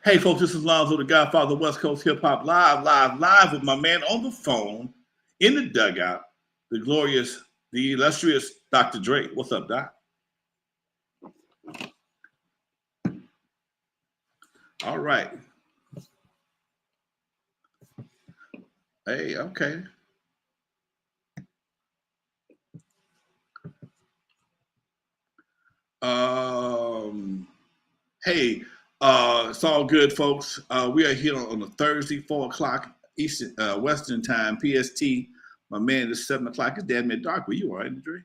Hey, folks, this is Lonzo, the Godfather of West Coast Hip Hop, live with my man on the phone in the dugout, the glorious, the illustrious Dr. Dre. What's up, Doc? All right. Hey, okay. Hey, it's all good, folks. We are here on a Thursday, 4 o'clock Eastern, Western time, PST. My man, it's 7 o'clock. It's damn near dark. Where you are, Dre?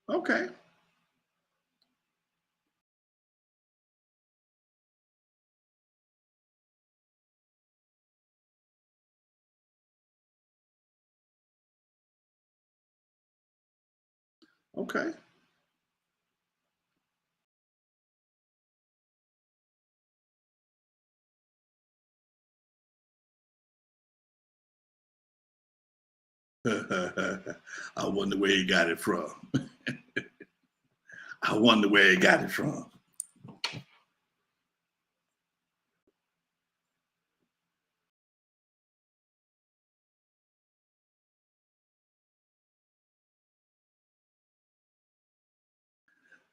Okay. Okay. I wonder where he got it from. I wonder where he got it from.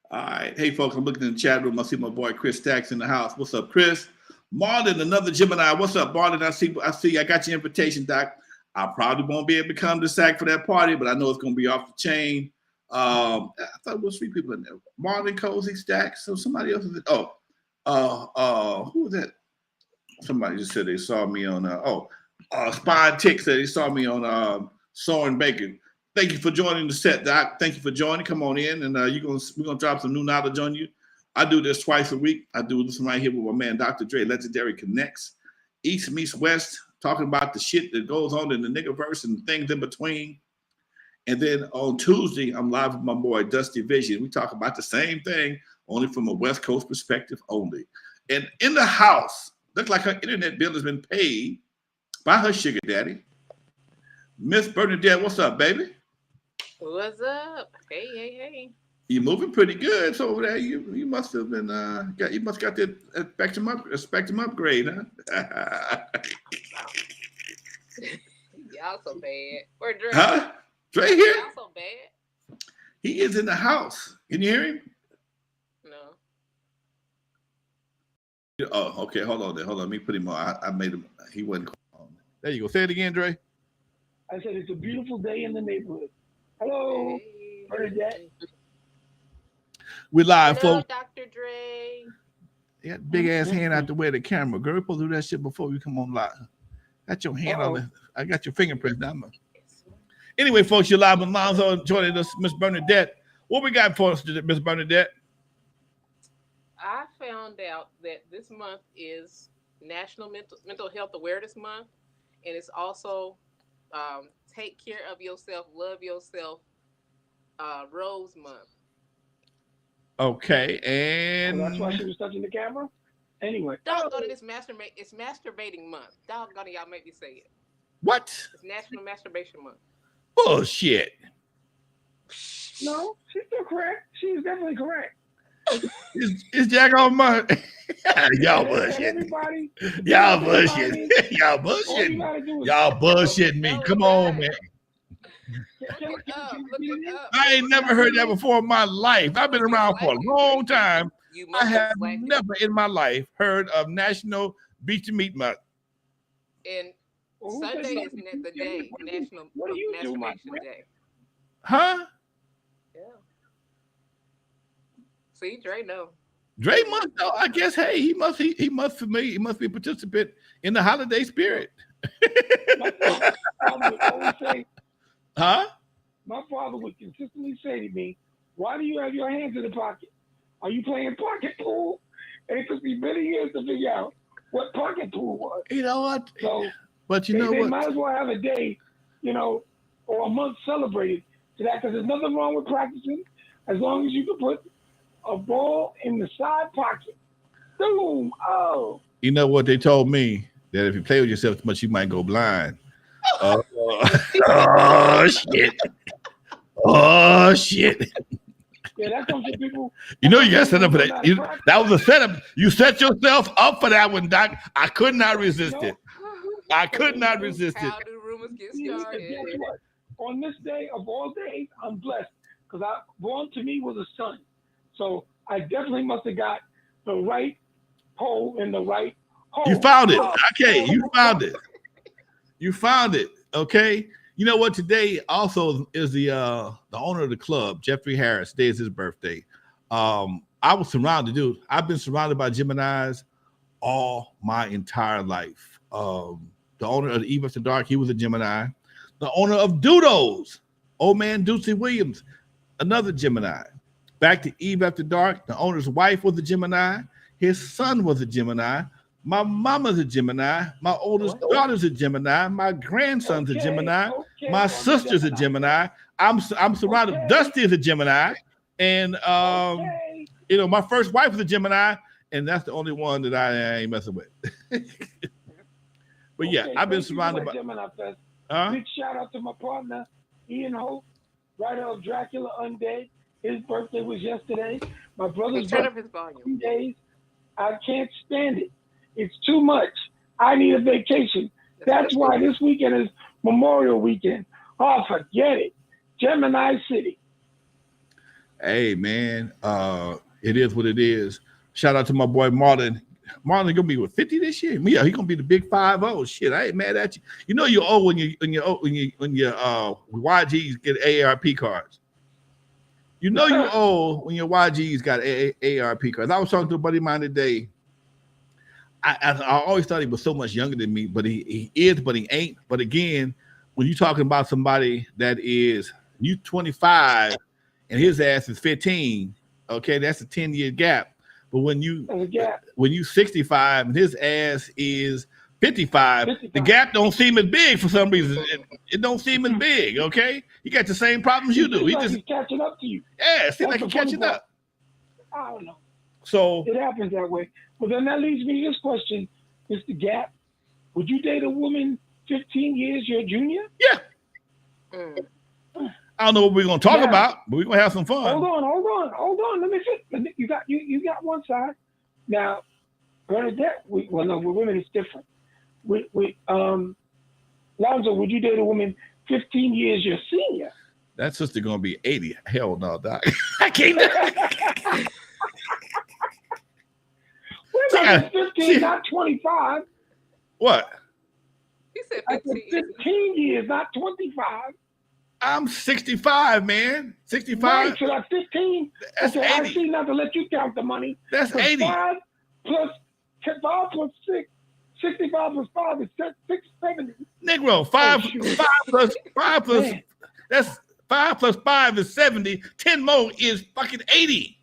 All right. Hey, folks, I'm looking in the chat room. I see my boy Chris Stacks in the house. What's up, Chris? Marlon, another Gemini. What's up, Marlon? I got your invitation, Doc. I probably won't be able to come to SAC for that party, but I know it's going to be off the chain. I thought it was 3 people in there. Marlon, Cozy, Stacks. So somebody else is it. Who was that? Somebody just said they saw me on, Spine Tick said they saw me on Soren Bacon. Thank you for joining the set, Doc. Thank you for joining. Come on in, and we're gonna drop some new knowledge on you. I do this twice a week. I do this right here with my man, Dr. Dre, Legendary Connects, East meets West, talking about the shit that goes on in the niggaverse and things in between. And then on Tuesday, I'm live with my boy, Dusty Vision. We talk about the same thing, only from a West Coast perspective only. And in the house, looks like her internet bill has been paid by her sugar daddy. Miss Bernadette, what's up, baby? What's up? Hey. You moving pretty good. So over there, you must have been you must got that spectrum upgrade, huh? Y'all so bad. Where Dre? Huh? Dre here? Y'all so bad. He is in the house. Can you hear him? No. Oh, okay. Hold on. Let me put him on. I made him. He wasn't on. There you go. Say it again, Dre. I said it's a beautiful day in the neighborhood. Hello, Bernadette. We're live, Hello, folks. Dr. Dre. You got big ass hand out the way of the camera. Girl, you're supposed to do that shit before you come on live. Got your hand on it. I got your fingerprint down there. Anyway, folks, you're live with Lonzo joining us, Miss Bernadette. What we got for us, Miss Bernadette? I found out that this month is National Mental Health Awareness Month, and it's also Take Care of Yourself, Love Yourself Rose Month. Okay, and that's why she was touching the camera. Anyway, doggone it, it's masturbating month. Doggone it, y'all make me say it. What? It's National Masturbation Month. Bullshit. No, she's still correct. She's definitely correct. It's Jack on my y'all bullshit. Y'all bullshit. Y'all bullshit. Y'all bullshitting me. Come on, man. I ain't never heard that before in my life. I've been around for a long time. I have never in my life heard of National Beach and Meat Month. And Sunday is the day, National Masturbation Day. Huh? Yeah. See, Dre know. Dre must know. I guess. Hey, he must for me. He must be a participant in the holiday spirit. Huh? My father would consistently say to me, "Why do you have your hands in the pocket? Are you playing pocket pool?" And it took me many years to figure out what pocket pool was. You know what? So, but you know they what? might as well have a day, or a month celebrated to that, because there's nothing wrong with practicing as long as you can put a ball in the side pocket. Boom! Oh. You know what they told me? That if you play with yourself too much, you might go blind. Oh shit! Oh shit! Yeah, that comes to people. You know you got set up for that. That was a setup. You set yourself up for that one, Doc. I could not resist it. I could not resist it. How do rumors get started? Guess what? On this day of all days, I'm blessed because born to me was a son. So I definitely must have got the right hole in the right hole. You found it. Okay, you found it. You found it. Okay. You know what? Today also is the owner of the club, Jeffrey Harris. Today is his birthday. I was surrounded, dude. I've been surrounded by Geminis all my entire life. The owner of the Eve After Dark, he was a Gemini. The owner of Doodles, old man Deucey Williams, another Gemini. Back to Eve After Dark, the owner's wife was a Gemini. His son was a Gemini. My mama's a Gemini. My oldest daughter's a Gemini. My grandson's a Gemini. My sister's a Gemini. I'm surrounded. Dusty is a Gemini, and you know, my first wife was a Gemini, and that's the only one that I ain't messing with. But yeah, I've been surrounded by Gemini Fest. Big shout out to my partner Ian Hope, writer of Dracula Undead. His birthday was yesterday. My brother's Turn birthday up his volume. 2 days. I can't stand it. It's too much. I need a vacation. That's why this weekend is Memorial Weekend. Oh, forget it. Gemini City. Hey man, it is what it is. Shout out to my boy Marlon. Marlon gonna be with 50 this year. Yeah, he gonna be the big 5-0. Shit, I ain't mad at you. You know you're old when your YGs get AARP cards. You know you're old when your YGs got AARP cards. I was talking to a buddy of mine today. I always thought he was so much younger than me, but he is, but he ain't. But again, when you're talking about somebody that is you 25 and his ass is 15, okay, that's a 10-year gap. But when you 65 and his ass is 55, the gap don't seem as big for some reason. It don't seem as big, okay? He got the same problems you do. He's catching up to you. Yeah, it seems like he's catching up. I don't know. So it happens that way. But then that leads me to this question, Mr. Gap. Would you date a woman 15 years your junior? Yeah. I don't know what we're gonna talk about, but we're gonna have some fun. Hold on. Let me fit. You got one side. Now, Bernadette, with women it's different. Lonzo, would you date a woman 15 years your senior? That sister gonna be 80. Hell no, Doc. I can't. We're 15, not 25. What? He said 15. 15 years, not 25. I'm 65, man. 65. Right, so that's 15. That's okay, 80. I see not to let you count the money. That's 80. 5 plus 6. 65 plus 5 is 670. Negro, 5 plus that's 5 plus 5 is 70. 10 more is fucking 80.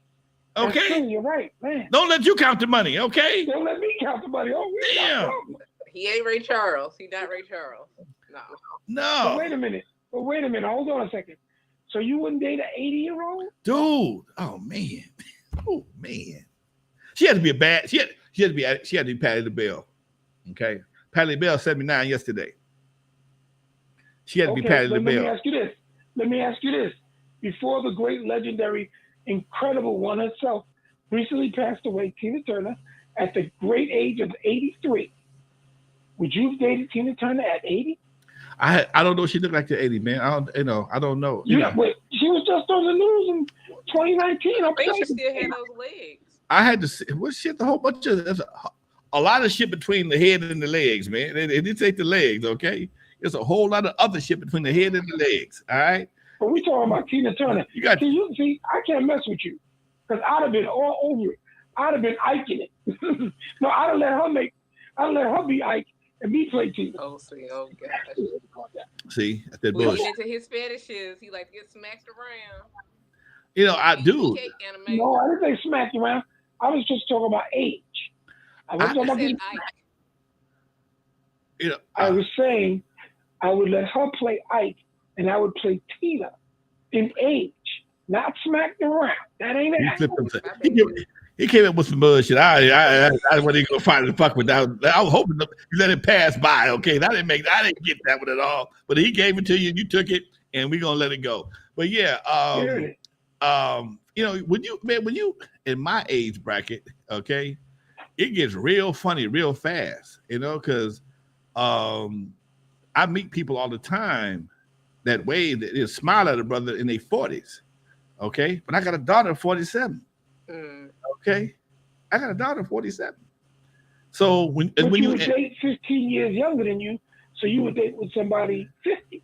Okay. That's true, you're right, man. Don't let you count the money, okay? Don't let me count the money. Oh, damn. He ain't Ray Charles. He not Ray Charles. No. But wait a minute. Hold on a second. So you wouldn't date an 80-year-old? Dude. Oh man. She had to be a bad. She had to be Patti LaBelle. Okay. Patti LaBelle 79 yesterday. She had to be Patti LaBelle. Let me ask you this. Before the great, legendary, incredible one herself recently passed away, Tina Turner, at the great age of 83. Would you have dated Tina Turner at 80? I don't know. She looked like the 80, man. I don't know. Wait, she was just on the news in 2019. I think she still had those legs. I had to see what shit. The whole bunch of there's a lot of shit between the head and the legs, man. It didn't take the legs, okay? There's a whole lot of other shit between the head and the legs. All right. But we talking about Tina Turner. See, I can't mess with you because I'd have been all over it. I'd have been Iking it. No, I'd have let her be Ike. And me play Tina. Oh, gosh. See, that's that when bullshit. he into his fetishes, he like to get smacked around. You know, I do. No, I didn't say smacked around. I was just talking about age. I was saying I would let her play Ike and I would play Tina in age, not smacked around. That ain't it. He came up with some bullshit. I wasn't gonna find the fuck with that. I was hoping you let it pass by. Okay, I didn't get that one at all. But he gave it to you, and you took it, and we're gonna let it go. But yeah, Really? you know, when you in my age bracket, okay, it gets real funny real fast, you know, because I meet people all the time that way that they smile at a brother in their 40s, okay, but I got a daughter of 47, Mm. okay, I got a daughter of 47. So But when you you would date 15 years younger than you, so you would date with somebody 50.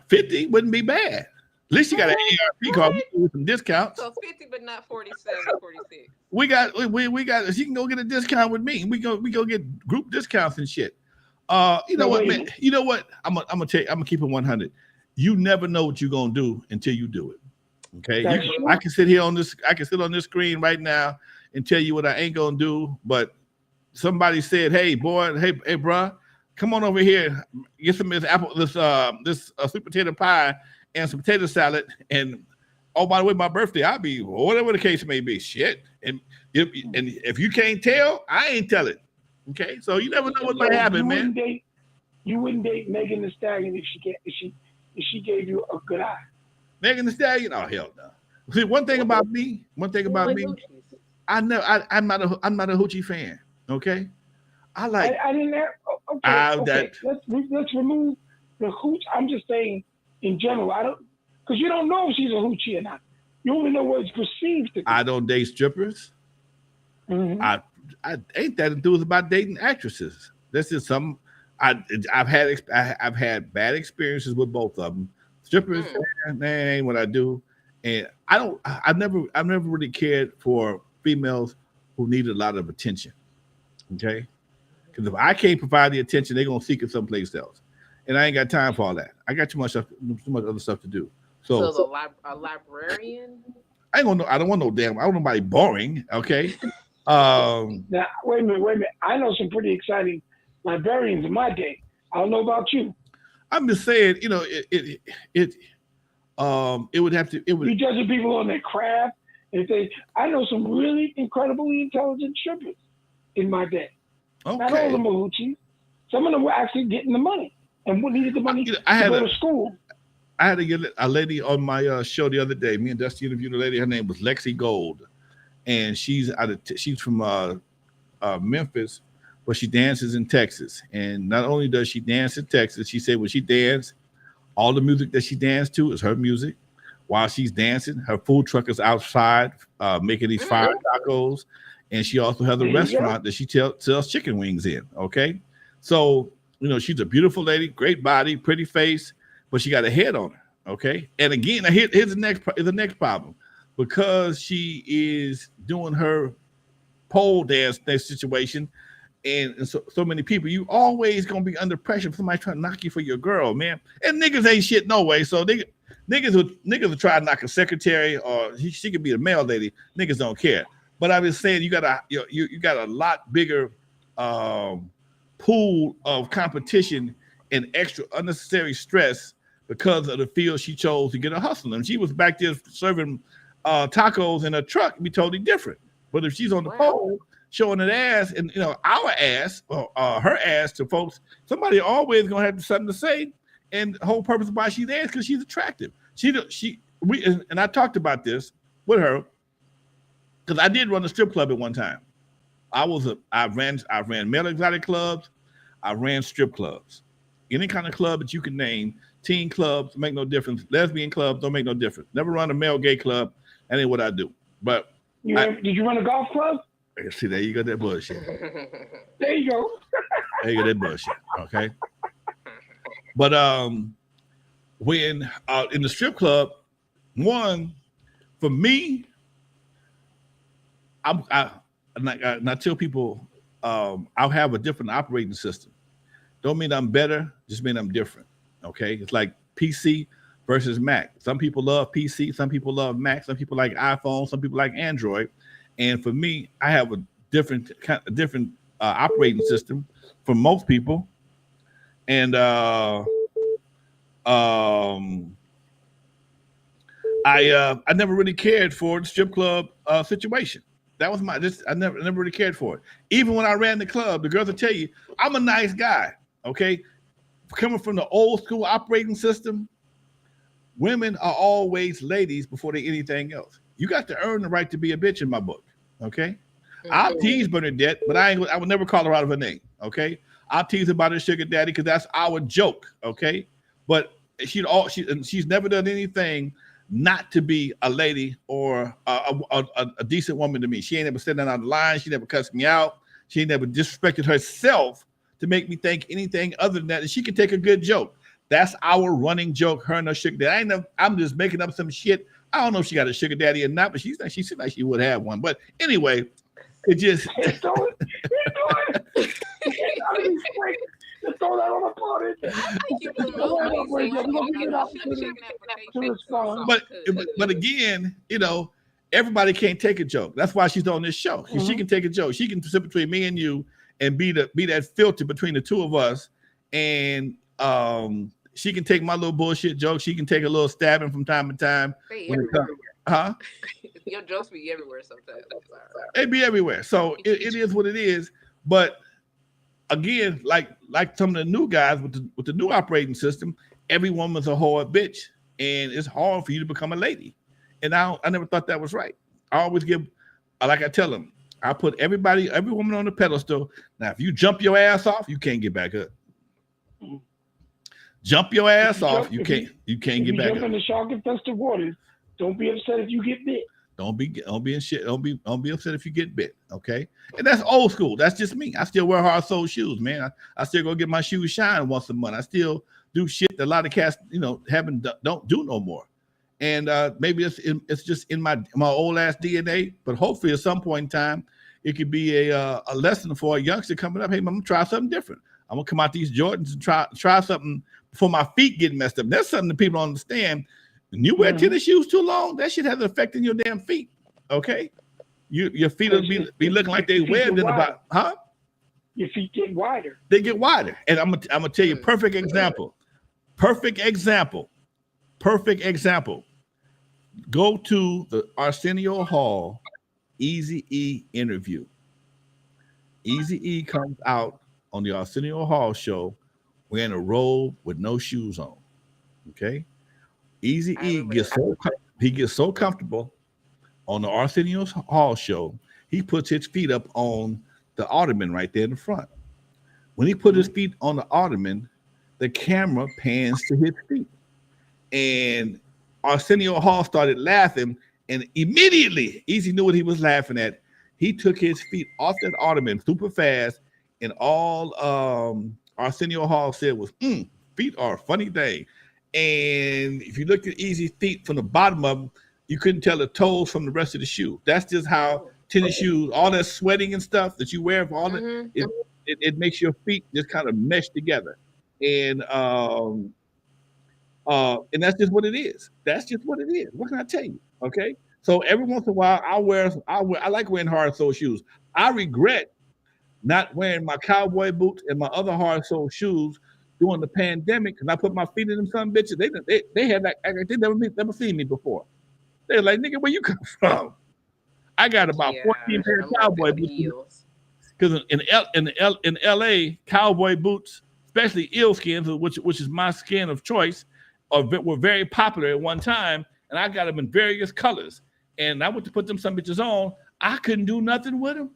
50 wouldn't be bad. At least you got an ARP card What? with some discounts. So 50, but not 47, 46. We got. She can go get a discount with me. We go get group discounts and shit. You know No, what, wait a man? minute. You know what? I'm gonna keep it 100. You never know what you're gonna do until you do it. Okay, That's I true. can sit here on this. I can sit on this screen right now and tell you what I ain't gonna do. But somebody said, "Hey, boy, hey, bruh, come on over here. Get some of this sweet potato pie and some potato salad. And oh, by the way, my birthday, I'll be whatever the case may be. Shit. And if you can't tell, I ain't tell it. Okay, so you never know what might So happen, man. you wouldn't date Megan Thee Stallion if she gave you a good eye. Megan Thee Stallion, oh hell no. See, one thing about me, Boy, Gucci's. I'm not a hoochie fan. Okay, I like I didn't have. Okay. that. Let's remove the hooch. I'm just saying in general. I don't because you don't know if she's a hoochie or not. You only know what it's perceived to be. I don't date strippers. Mhm. I ain't that enthused about dating actresses. This is some I've had bad experiences with both of them. Strippers, that ain't what I do, and I've never really cared for females who need a lot of attention. Okay, because if I can't provide the attention, they're gonna seek it someplace else, and I ain't got time for all that. I got too much other stuff to do. So So a librarian. I ain't gonna. I don't want no damn. I don't want nobody boring. Okay. Now wait a minute. I know some pretty exciting librarians in my day. I don't know about you. I'm just saying, you know, it would have to. It You would. judging people on their craft. I know some really incredibly intelligent strippers in my day. Not all of Okay. them were hoochies. Some of them were actually getting the money and needed the money You know, to go to school. I had to get a lady on my show the other day. Me and Dusty interviewed a lady. Her name was Lexi Gold, and she's from Memphis, but she dances in Texas. And not only does she dance in Texas, she said when she dances, all the music that she danced to is her music. While she's dancing, her food truck is outside making these fire tacos, and she also has a There you go. restaurant that she sells chicken wings in. Okay, so you know she's a beautiful lady, great body, pretty face, but she got a head on her. Okay, and again, here's the next problem because she is doing her pole dance situation and so many people, you always gonna be under pressure for somebody trying to knock you for your girl, man. And niggas ain't shit no way. So niggas will try to knock a secretary or she could be a mail lady. Niggas don't care. But I was saying you got a lot bigger pool of competition and extra unnecessary stress because of the field she chose to get a hustle. And she was back there serving tacos in a truck, it'd be totally different. But if she's on the pole showing an ass and you know our ass or her ass to folks, somebody always gonna have something to say. And the whole purpose of why she's there is because she's attractive. And I talked about this with her because I did run a strip club at one time. I ran male exotic clubs, I ran strip clubs, any kind of club that you can name. Teen clubs make no difference. Lesbian clubs don't make no difference. Never run a male gay club. That ain't what I do. But Did you run a golf club? see, there you go, that bullshit. There you go. There you go, that bullshit. Okay. But when in the strip club, one for me, I tell people I'll have a different operating system. Don't mean I'm better, just mean I'm different. Okay, it's like PC versus Mac. Some people love PC, some people love Mac, some people like iPhone, some people like Android. And for me, I have a different operating system from most people. And I never really cared for the strip club situation. That was I never really cared for it. Even when I ran the club, the girls will tell you, I'm a nice guy. Okay. Coming from the old school operating system, Women are always ladies before they anything else. You got to earn the right to be a bitch in my book. Okay. I'll tease Bernadette, but I would never call her out of her name. Okay. I'll tease about her sugar daddy because that's our joke. Okay. But she's never done anything not to be a lady or a decent woman to me. She ain't ever said that on the line. She never cussed me out. She never disrespected herself to make me think anything other than that. And she can take a good joke. That's our running joke. Her and her sugar daddy. I'm just making up some shit. I don't know if she got a sugar daddy or not, but she seemed like she would have one. But anyway, it just. Just throw that on the party. I think you will But again, everybody can't take a joke. That's why she's on this show. Mm-hmm. She can take a joke. She can sit between me and you and be that filter between the two of us. And she can take my little bullshit joke. She can take a little stabbing from time to time. Huh? Your jokes be everywhere sometimes. They be everywhere. So it is what it is. But again, like some of the new guys with the new operating system, every woman's a whore bitch, and it's hard for you to become a lady. And I never thought that was right. I always like I tell them, I put every woman on the pedestal. Now, if you jump your ass off, you can't get back up. Jump your ass off, you can't get back up. Jump in the shark-infested waters. Don't be upset if you get bit. Don't be upset if you get bit. Okay, and that's old school. That's just me. I still wear hard sole shoes, man. I still go get my shoes shined once a month. I still do shit that a lot of cats, don't do no more. And maybe it's just in my old ass DNA. But hopefully, at some point in time, it could be a lesson for a youngster coming up. Hey, I'm gonna try something different. I'm gonna come out these Jordans and try something before my feet get messed up. That's something that people don't understand. When you wear tennis shoes too long, that shit has an effect on your damn feet. Okay, your feet will be looking like they webbed in about, huh? Your feet get wider. They get wider, and I'm gonna tell you perfect example. Go to the Arsenio Hall Eazy-E interview. Eazy-E comes out on the Arsenio Hall show wearing a robe with no shoes on. Okay. Eazy-E gets so comfortable on the Arsenio Hall show, he puts his feet up on the ottoman right there in the front. When he put his feet on the ottoman, the camera pans to his feet. And Arsenio Hall started laughing, and immediately Eazy knew what he was laughing at. He took his feet off that ottoman super fast, and all Arsenio Hall said was, feet are a funny thing. And if you looked at Eazy's feet from the bottom of them, you couldn't tell the toes from the rest of the shoe. That's just how tennis shoes, all that sweating and stuff that you wear for all that, it makes your feet just kind of mesh together. And that's just what it is. That's just what it is. What can I tell you? Okay. So every once in a while, I like wearing hard sole shoes. I regret not wearing my cowboy boots and my other hard sole shoes during the pandemic, because I put my feet in them some bitches. They had like they never seen me before. They're like, nigga, where you come from? I got about 14 pair of cowboy boots. Because in LA, cowboy boots, especially eel skins, which is my skin of choice, were very popular at one time, and I got them in various colors. And I went to put them some bitches on. I couldn't do nothing with them.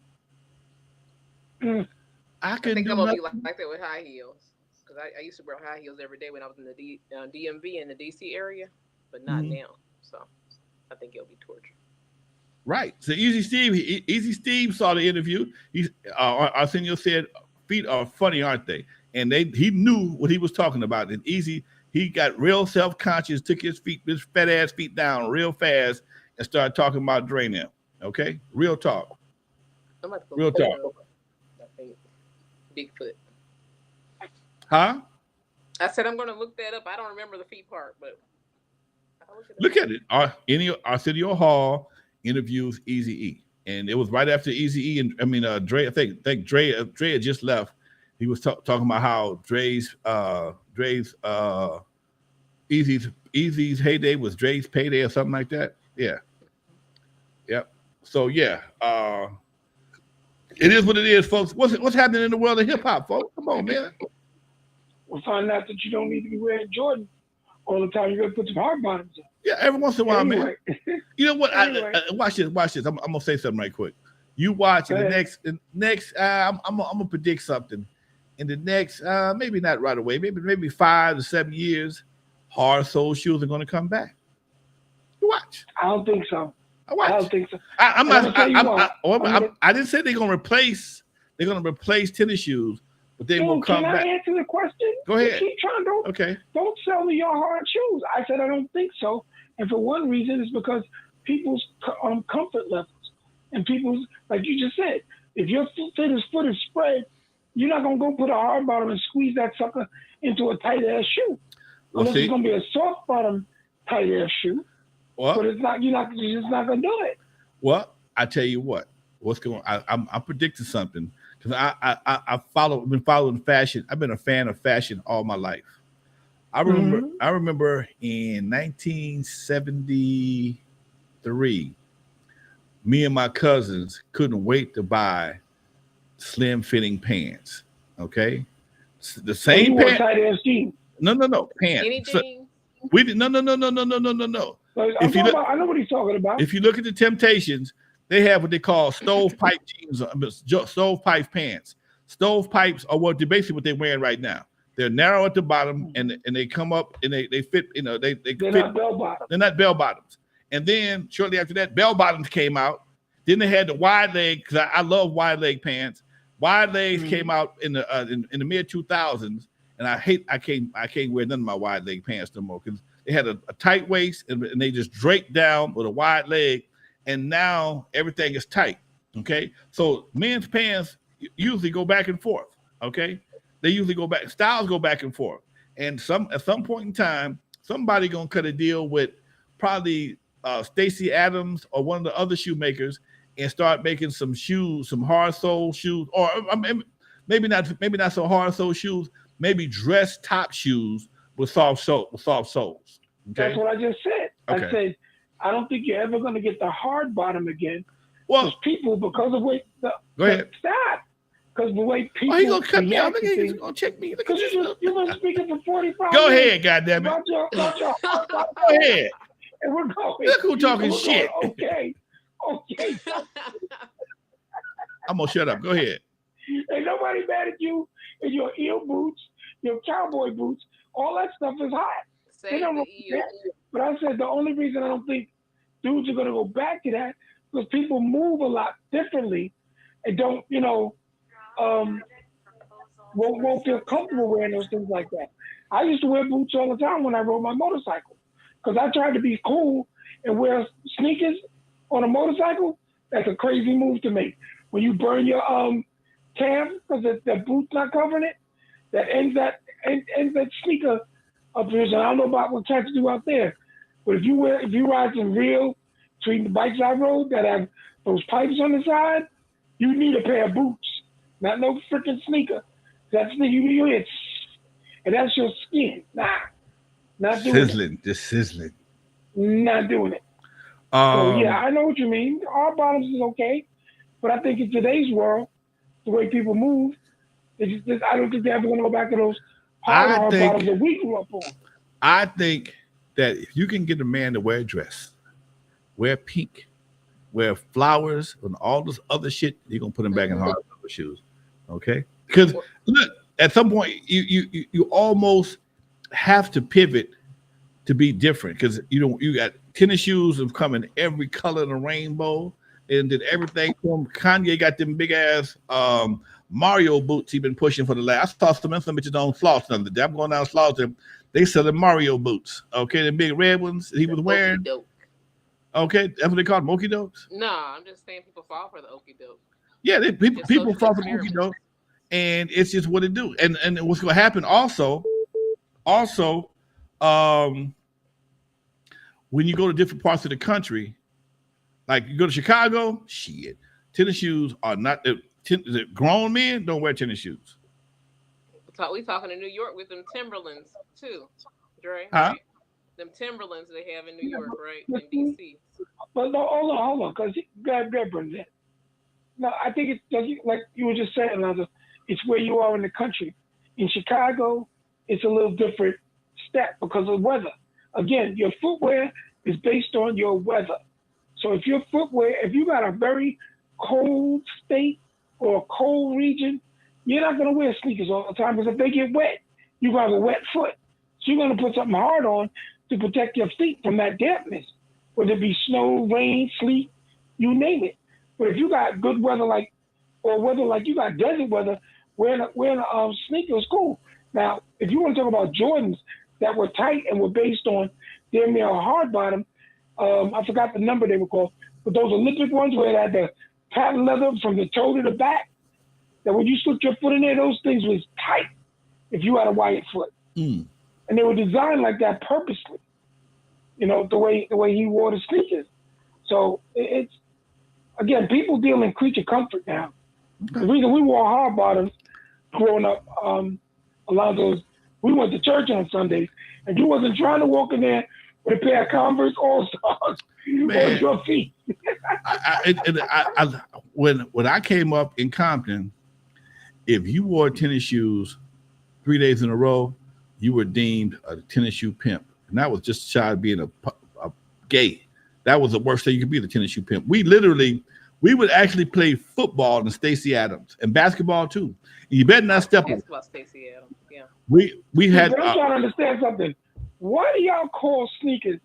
I think I'm gonna be like that with high heels. Because I used to wear high heels every day when I was in the DMV in the DC area, but not now. So I think it'll be torture. Right. So Easy Steve saw the interview. Arsenio said, "Feet are funny, aren't they?" And he knew what he was talking about. And Easy, he got real self-conscious, took his fat ass feet down real fast, and started talking about Dre now. Okay, real talk. Real talk. I think Bigfoot. Huh? I said I'm going to look that up. I don't remember the feet part, but look at it. Arsenio Hall interviews Eazy-E, and it was right after Eazy-E and Dre. I think Dre had just left. He was talking about how Eazy's heyday was Dre's payday or something like that. Yeah. Yep. So yeah, it is what it is, folks. What's happening in the world of hip hop, folks? Come on, man. We'll find out that you don't need to be wearing Jordan all the time. You got to put some hard bottoms on. Yeah, every once in a while, Anyway. man. You know what? Anyway. Watch this. I'm gonna say something right quick. You watch in Go the ahead. next. I'm gonna predict something. In the next, maybe not right away, maybe 5 to 7 years, hard sole shoes are gonna come back. You watch. I don't think so. I watch. I don't think so. I'm And I'm not. gonna tell you I didn't say they're gonna replace. They're gonna replace tennis shoes, but they will come Can back. I answer the question? Go ahead. Keep trying. Okay. Don't sell me your hard shoes. I said I don't think so. And for one reason, it's because people's comfort levels and people's, like you just said, if your foot is spread, you're not gonna go put a hard bottom and squeeze that sucker into a tight ass shoe. Unless it's gonna be a soft bottom tight ass shoe. Well, But it's not. You're just not gonna do it. well, I tell you what's going. I'm predicting something because been following fashion. I've been a fan of fashion all my life. I remember in 1973, me and my cousins couldn't wait to buy slim fitting pants. Okay, the same pants. Tight ass jeans. No, pants. Skinny jeans? We did no. I know what he's talking about. If you look at the Temptations, they have what they call stovepipe jeans, stovepipe pants. Stovepipes are basically what they're wearing right now. They're narrow at the bottom and they come up and they fit. You know, they're fit. Not bell bottoms. They're not bell bottoms. And then shortly after that, bell bottoms came out. Then they had the wide leg because I love wide leg pants. Wide legs came out in the mid 2000s, and I can't wear none of my wide leg pants no more because they had a tight waist and they just draped down with a wide leg, and now everything is tight. Okay, so men's pants usually go back and forth. Okay, they usually go back. Styles go back and forth, and at some point in time, somebody gonna cut a deal with probably Stacey Adams or one of the other shoemakers and start making some shoes, some hard sole shoes, or maybe not so hard sole shoes, maybe dress top shoes with soft soles. Okay? That's what I just said. Okay. I said I don't think you're ever going to get the hard bottom again. Well, people, because of the way go ahead. Stop. Because the way people. Oh, he gonna cut me out. He's Gonna check me. Because you've been speaking for 45 Go minutes. ahead, goddammit. Go ahead. And we're going. Look who talking shit. Okay. I'm gonna shut up. Go ahead. Ain't nobody mad at you in your eel boots, your cowboy boots. All that stuff is hot. They don't know that. But I said the only reason I don't think dudes are going to go back to that because people move a lot differently and don't, won't feel comfortable wearing those things like that. I used to wear boots all the time when I rode my motorcycle because I tried to be cool and wear sneakers on a motorcycle. That's a crazy move to make. When you burn your cam because the boot's not covering it, that ends that sneaker up here. So I don't know about what cats do out there, but if you ride some real between the bikes I rode that have those pipes on the side, you need a pair of boots, not no freaking sneaker. That sneaker you hit, and that's your skin. Nah, not doing sizzling, it. Just sizzling. Not doing it. So yeah, I know what you mean. Hard bottoms is okay, but I think in today's world, the way people move, I don't think they're ever going to go back to those hard bottoms that we grew up on. I think that if you can get a man to wear a dress, wear pink, wear flowers, and all this other shit, you're gonna put him back in hard rubber shoes. Okay? Because look, at some point you almost have to pivot to be different because you got tennis shoes have come in every color in the rainbow and did everything from Kanye got them big ass Mario boots he been pushing for the last. I saw some bitches on Sloss the other day. I'm going down Sloss and they selling Mario boots. Okay, the big red ones he was wearing. Okay, that's what they call them, okey dokes. No, I'm just saying people fall for the okey doke. Yeah, people fall for the okey doke, and it's just what it do. And what's going to happen also, when you go to different parts of the country, like you go to Chicago, shit, tennis shoes are not. The grown men don't wear tennis shoes. We talking to New York with them Timberlands too, Dre. Huh? Right? Them Timberlands they have in New York, right? In DC. But no, hold on, because God brings it. No, I think it's like you were just saying, Lonzo, it's where you are in the country. In Chicago, it's a little different that because of weather. Again, your footwear is based on your weather. So if your footwear, if you got a very cold state or a cold region, you're not going to wear sneakers all the time because if they get wet, you're going to have a wet foot. So you're going to put something hard on to protect your feet from that dampness, whether it be snow, rain, sleet, you name it. But if you got good weather or weather like you got desert weather, wearing a sneaker is cool. Now, if you want to talk about Jordans that were tight and were based on damn near a hard bottom, I forgot the number they were called, but those Olympic ones where they had the patent leather from the toe to the back, that when you slipped your foot in there, those things was tight if you had a wide foot. Mm. And they were designed like that purposely, the way he wore the sneakers. So it's, again, people deal in creature comfort now. The reason we wore hard bottoms growing up, Alonzo, we went to church on Sundays, and you wasn't trying to walk in there with a pair of Converse All-Stars on your feet. When I came up in Compton, if you wore tennis shoes 3 days in a row, you were deemed a tennis shoe pimp. And that was just shy of being a gay. That was the worst thing you could be, the tennis shoe pimp. We would actually play football in Stacey Adams and basketball too. And you better not step on. Basketball, Stacey Adams. Yeah. We had. But I'm trying to understand something. Why do y'all call sneakers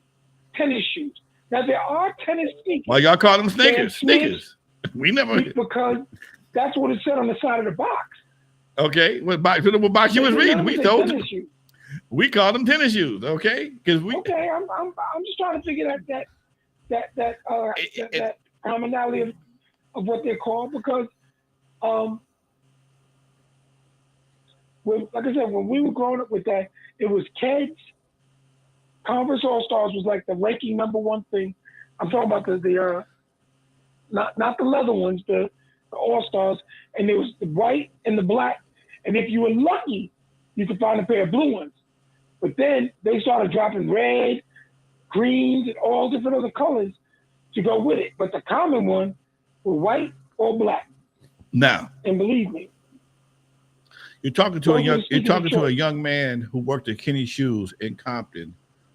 tennis shoes? Now there are tennis sneakers. Why y'all call them sneakers? Sneakers. We never. Because that's what it said on the side of the box. Okay, what box you was reading? We told you. We call them tennis shoes. Okay, because we. Okay, I'm just trying to figure out that commonality of what they're called because, like I said, when we were growing up with that, it was Keds. Converse All-Stars was like the ranking number one thing. I'm talking about the not the leather ones, the All-Stars, and there was the white and the black. And if you were lucky, you could find a pair of blue ones. But then they started dropping red, greens, and all different other colors to go with it. But the common one were white or black. Now, and believe me, you're talking to a young man who worked at Kenny Shoes in Compton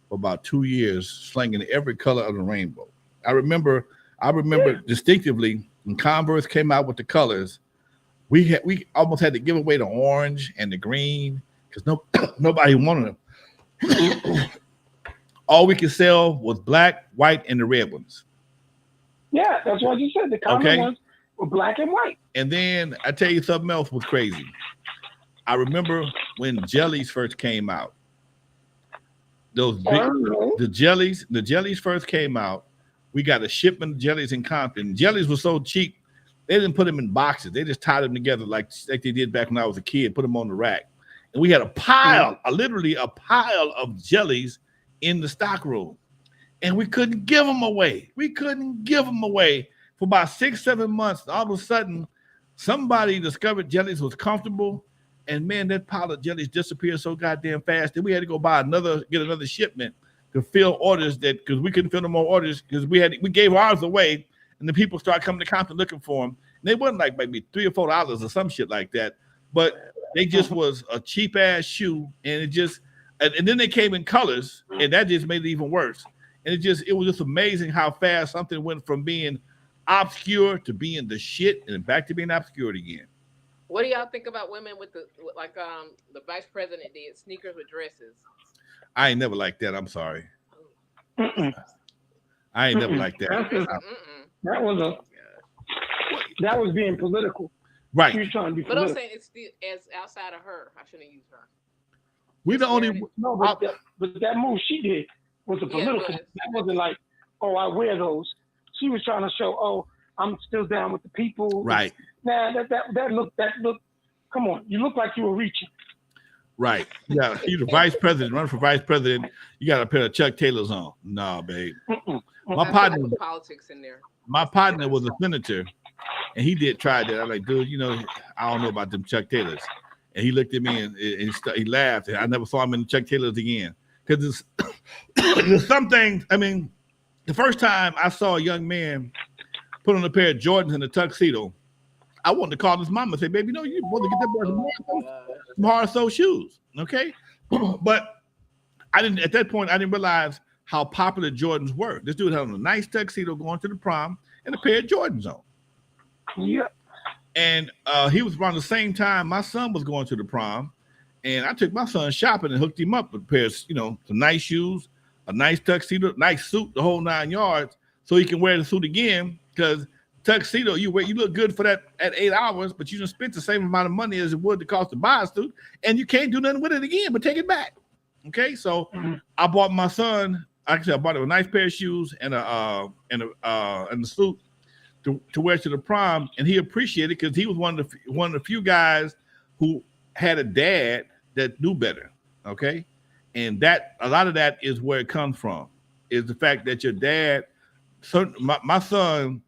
for about 2 years, slinging every color of the rainbow. I remember distinctively when Converse came out with the colors. We almost had to give away the orange and the green because nobody wanted them. All we could sell was black, white, and the red ones. Yeah, that's what you said. The common ones were black and white. And then I tell you something else was crazy. I remember when jellies first came out. The jellies first came out. We got a shipment of jellies in Compton. Jellies were so cheap. They didn't put them in boxes. They just tied them together like they did back when I was a kid, put them on the rack. And we had a pile, literally a pile of jellies in the stock room. And we couldn't give them away. For about 6-7 months. All of a sudden, somebody discovered jellies was comfortable. And man, that pile of jellies disappeared so goddamn fast that we had to go get another shipment to fill orders because we couldn't fill no more orders because we gave ours away. And the people started coming to Compton looking for them. And they wasn't like maybe $3 or $4 or some shit like that. But they just was a cheap ass shoe. And and then they came in colors and that just made it even worse. And it was just amazing how fast something went from being obscure to being the shit and back to being obscure again. What do y'all think about women with the vice president did sneakers with dresses? I ain't never like that. I'm sorry. I ain't never like that. That was being political. Right. She was trying to be but political. I'm saying it's still as outside of her. I shouldn't use her. We the only no, but that move she did was a political. That wasn't like, oh, I wear those. She was trying to show, oh, I'm still down with the people. Right. Nah, that look. Come on, you look like you were reaching. Right. Yeah, you're the vice president. Run for vice president. You got a pair of Chuck Taylors on. No, babe. My partner politics in there. My partner was a senator, and he did try that. I'm like, dude, I don't know about them Chuck Taylors. And he looked at me and he laughed. And I never saw him in the Chuck Taylors again. Because there's some things. I mean, the first time I saw a young man put on a pair of Jordans in a tuxedo, I wanted to call his mama and say, baby, you want to get that boy some hard-sole shoes, okay? But I didn't at that point. I didn't realize how popular Jordans were. This dude had on a nice tuxedo going to the prom and a pair of Jordans on. Yeah. And he was around the same time my son was going to the prom, and I took my son shopping and hooked him up with a pair of, some nice shoes, a nice tuxedo, nice suit, the whole 9 yards, so he can wear the suit again. Because tuxedo, you look good for that at 8 hours, but you just spent the same amount of money as it would to cost to buy a suit, and you can't do nothing with it again but take it back. Okay, so I bought my son. Actually, I bought him a nice pair of shoes and a suit to wear to the prom, and he appreciated it because he was one of the few guys who had a dad that knew better. Okay, and that a lot of that is where it comes from, is the fact that your dad. My son,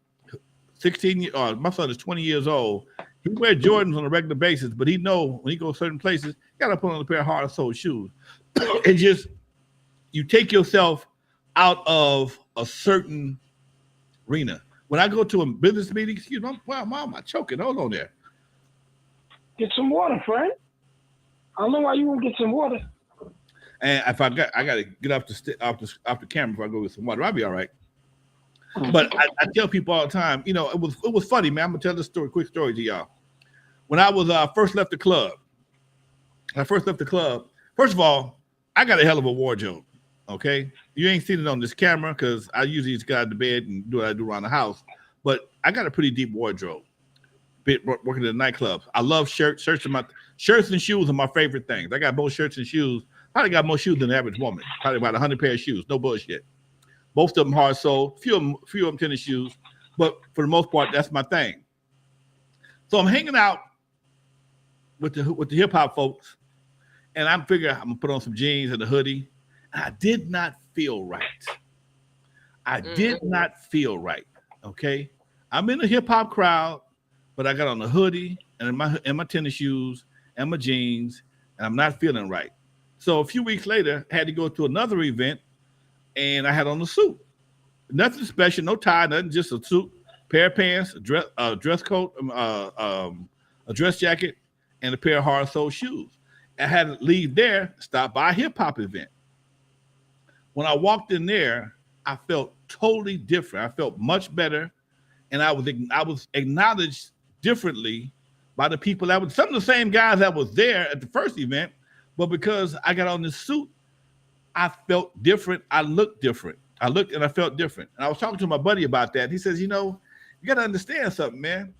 my son is 20 years old. He wears Jordans on a regular basis, but he know when he goes certain places, he got to put on a pair of hard soled shoes. It just you take yourself out of a certain arena. When I go to a business meeting, excuse me, Mom, I'm choking. Hold on there. Get some water, friend. I don't know why you won't get some water. And if I got to get off the camera before I go get some water. I'll be all right. But I tell people all the time, it was funny, man. I'm gonna tell this quick story to y'all. When I was first left the club, first of all, I got a hell of a wardrobe. Okay, you ain't seen it on this camera because I usually just get out of bed and do what I do around the house. But I got a pretty deep wardrobe. Working at a nightclub, I love shirts and shoes are my favorite things. I got both shirts and shoes. Probably got more shoes than the average woman. Probably about 100 pair of shoes. No bullshit. Most of them hard soled. Few of them tennis shoes, but for the most part, that's my thing. So I'm hanging out with the hip hop folks, and I'm figuring I'm gonna put on some jeans and a hoodie. I did not feel right. Okay, I'm in a hip hop crowd, but I got on a hoodie and my tennis shoes and my jeans, and I'm not feeling right. So a few weeks later, I had to go to another event, and I had on a suit. Nothing special, no tie, nothing, just a suit, pair of pants, a dress coat, a dress jacket, and a pair of hard-soled shoes. I had to leave there, stop by a hip-hop event. When I walked in there, I felt totally different. I felt much better, and I was acknowledged differently by the people some of the same guys that was there at the first event, but because I got on this suit, I felt different. I looked different. I looked and I felt different. And I was talking to my buddy about that. He says, you got to understand something, man.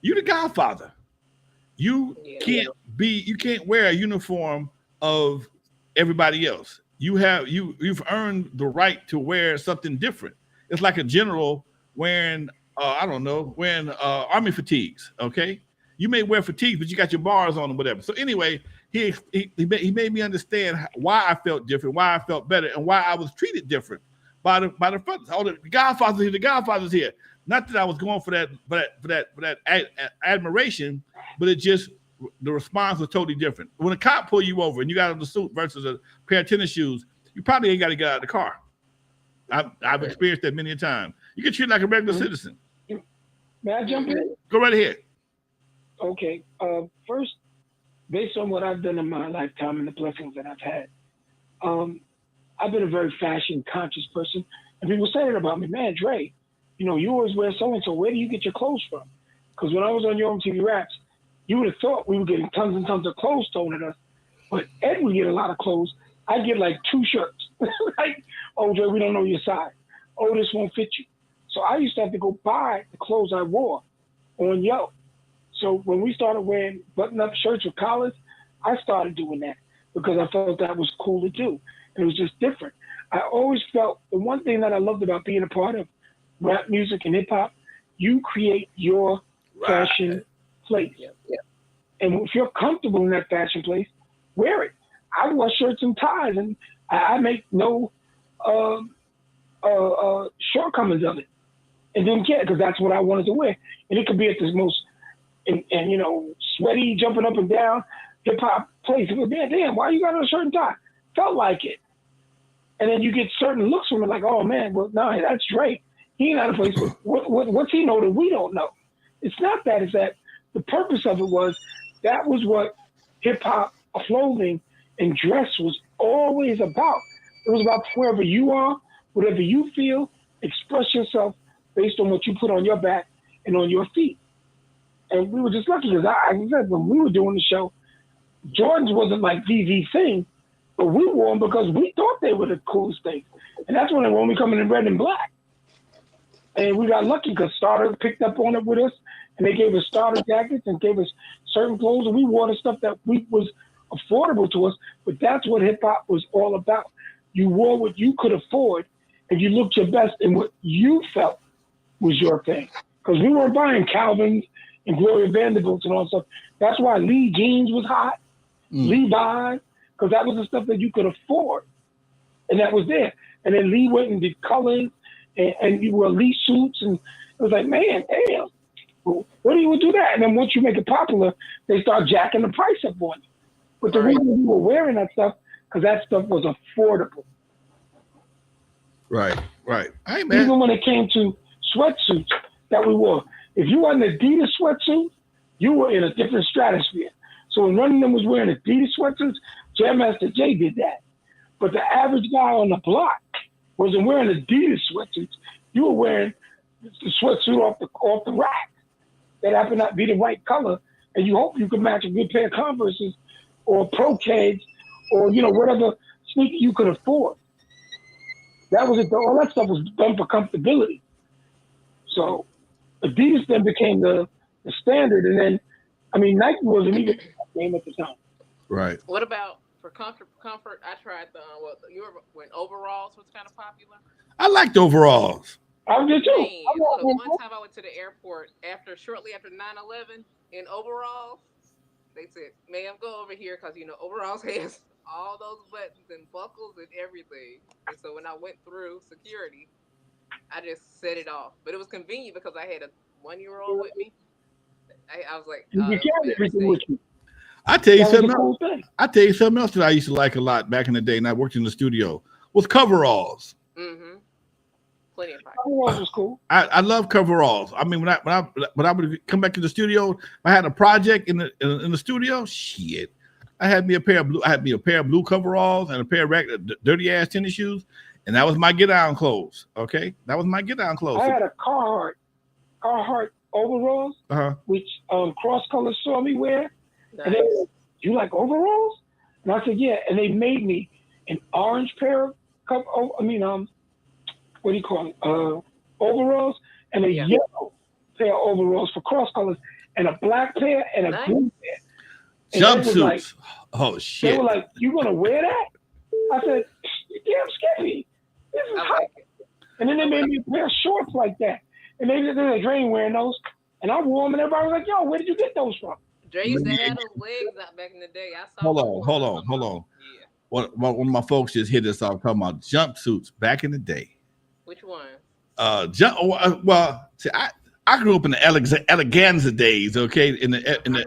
You the Godfather. You can't wear a uniform of everybody else. You've earned the right to wear something different. It's like a general wearing army fatigues. Okay, you may wear fatigues, but you got your bars on and whatever. So anyway, he made me understand why I felt different, why I felt better, and why I was treated different by the front. All the Godfathers here. Not that I was going for that admiration, but it just the response was totally different. When a cop pull you over and you got on the suit versus a pair of tennis shoes, you probably ain't got to get out of the car. I've experienced that many a time. You get treated like a regular citizen. May I jump in? Go right ahead. Okay. First, based on what I've done in my lifetime and the blessings that I've had, I've been a very fashion conscious person. And people say that about me, man, Dre, you always wear so-and-so. Where do you get your clothes from? Because when I was on your MTV Raps, you would have thought we were getting tons and tons of clothes thrown at us. But Ed would get a lot of clothes. I get like 2 shirts. Like, oh, Dre, we don't know your size. Oh, this won't fit you. So I used to have to go buy the clothes I wore on Yo. So when we started wearing button-up shirts with collars, I started doing that because I felt that was cool to do. And it was just different. I always felt the one thing that I loved about being a part of rap music and hip-hop, you create your fashion place. Yeah. And if you're comfortable in that fashion place, wear it. I wear shirts and ties, and I make no shortcomings of it. And didn't care because that's what I wanted to wear. And it could be at this most, sweaty, jumping up and down hip-hop place. It would be, damn, why you got on a shirt and tie? Felt like it. And then you get certain looks from it like, oh, man, well, no, that's Drake. He ain't out of place. What's he know that we don't know? It's not that. It's that the purpose of it was that was what hip-hop clothing and dress was always about. It was about wherever you are, whatever you feel, express yourself based on what you put on your back and on your feet. And we were just lucky because, as I said, when we were doing the show, Jordans wasn't like the thing, but we wore them because we thought they were the coolest thing. And that's when we come in red and black. And we got lucky because Starter picked up on it with us, and they gave us starter jackets and gave us certain clothes, and we wore the stuff that was affordable to us. But that's what hip hop was all about. You wore what you could afford, and you looked your best in what you felt was your thing. Because we weren't buying Calvins and Gloria Vanderbilts and all that stuff. That's why Lee jeans was hot, Levi's, because that was the stuff that you could afford, and that was there. And then Lee went and did colors, and you wore Lee suits, and it was like, man, damn, what do you do that? And then once you make it popular, they start jacking the price up on you. But the reason we were wearing that stuff, because that stuff was affordable. Right. Hey, man. Even when it came to sweatsuits that we wore, if you wore an Adidas sweatsuit, you were in a different stratosphere. So when one of them was wearing Adidas sweatsuits, Jam Master Jay did that. But the average guy on the block wasn't wearing Adidas sweatsuits. You were wearing the sweatsuit off the rack that happened not be the right color, and you hope you could match a good pair of Converses or Pro Keds or whatever sneaker you could afford. That was it. All that stuff was done for comfortability. So Adidas then became the standard, and then Nike wasn't even the game at the time. Right. What about for comfort? I tried when overalls was kind of popular. I liked overalls. I did too. One time I went to the airport shortly after 9/11 in overalls. They said, "Ma'am, go over here because overalls has all those buttons and buckles and everything." And so when I went through security, I just set it off. But it was convenient because I had a 1-year-old with me. I was like, you carry everything with you. I tell you something else. I tell you something else that I used to like a lot back in the day, and I worked in the studio was coveralls. Mm-hmm. Plenty of coveralls was cool. I love coveralls. I mean, when I would come back to the studio, I had a project in the studio. Shit, I had me a pair of blue coveralls and a pair of dirty ass tennis shoes, and that was my get down clothes. Okay, that was my get down clothes. I had a Carhartt overalls, which Cross Color saw me wear. Nice. And they were like, "You like overalls?" And I said, "Yeah." And they made me an orange pair of what do you call it? Overalls, and a yellow pair of overalls for Cross Colors, and a black pair and a blue pair. Jumpsuits. Oh shit! They were like, "You gonna wear that?" I said, "You damn skippy. This is hot." Like, and then they made me a pair of shorts like that, and they like, "Dre ain't wearing those," and I wore them, and everybody was like, "Yo, where did you get those from?" Dre used to have those legs out back in the day. I saw. Hold on. Yeah. One of my folks just hit us off talking about jumpsuits back in the day. Which one? Well, see, I grew up in the Eleganza days. Okay, in the